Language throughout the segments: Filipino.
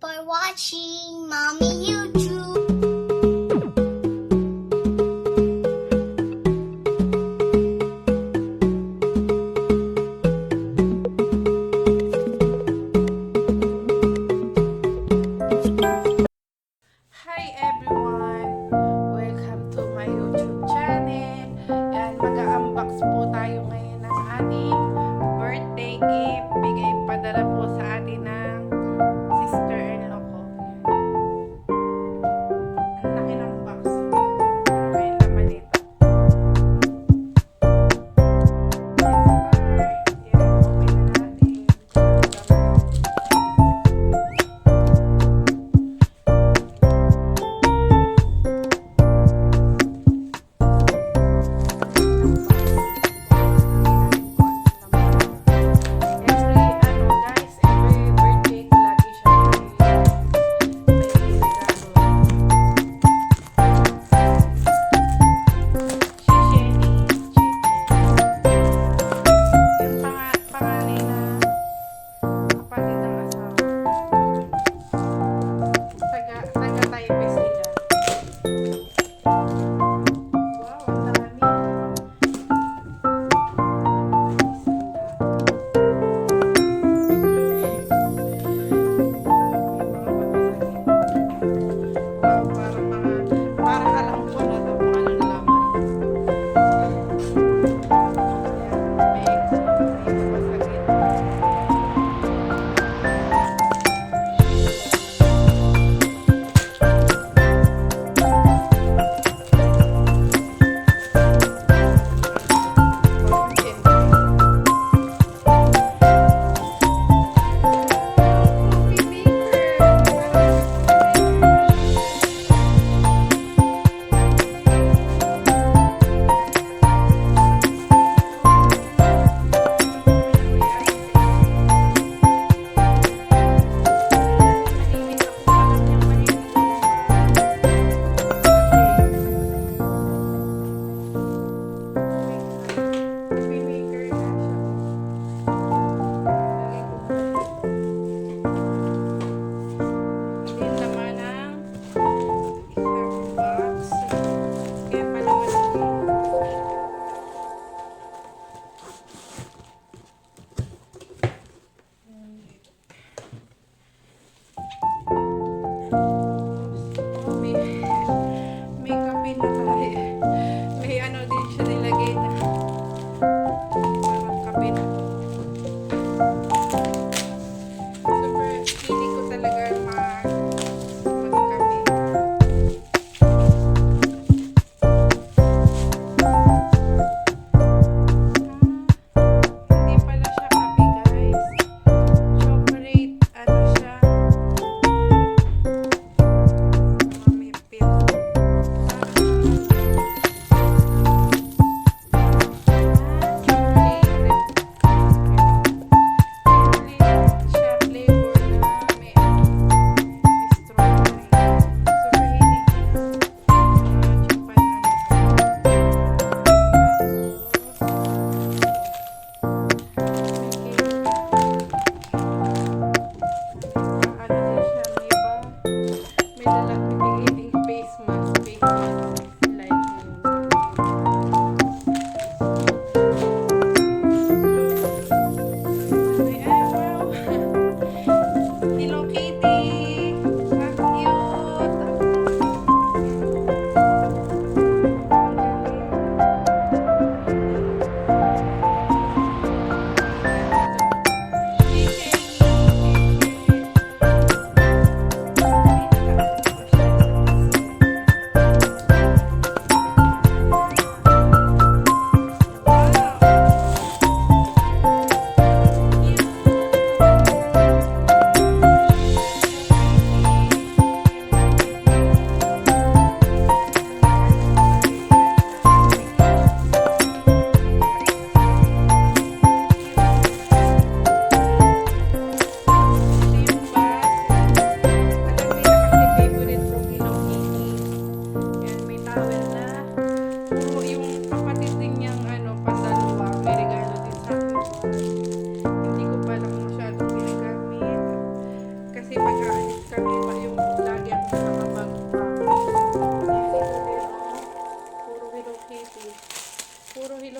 for watching Mommy YouTube. Hi everyone! Welcome to my YouTube channel. Yan, mag-unbox po tayo ngayon ng ating birthday gift. Bigay padala po sa atin ng sister-in-law ko.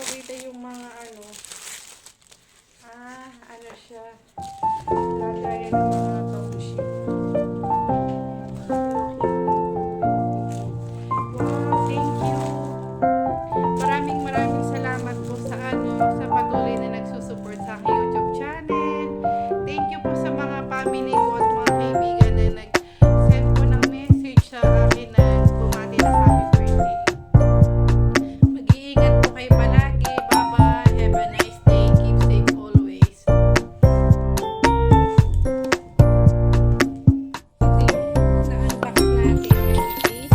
makita yung mga ano. Ano siya. Lagayan ng mga township. Wow, thank you. Maraming salamat po sa sa patuloy na nagsusupport sa aking YouTube channel. Thank you po sa mga family ko at mga kaibigan na nag-send po ng message sa akin na bumati ng happy birthday. Mag-iingat po kayo palagi. Bye-bye. Have a nice day. Keep safe always. Na-unbox natin yung case.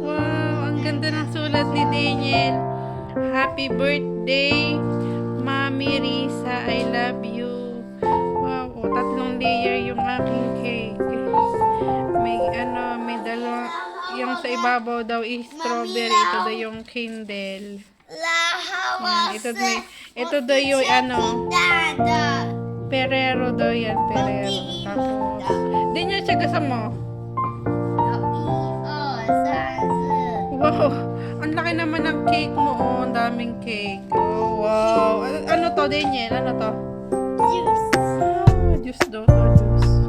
Wow, ang ganda ng sulat ni Daniel. Happy birthday, Mami Riza, I love you. Wow, tatlong layer yung aking cake. May dalawa, yung sa ibabaw daw is strawberry, ito daw yung Kindle. Ito daw yung Ferrero daw yan, Ferrero. Tapos, Daniel, tsagasan mo. Wow, ang laki naman ng cake mo. Oh, ang daming cake. Oh, wow. Ano to, Daniel? Ano to? Juice. Juice daw to, juice.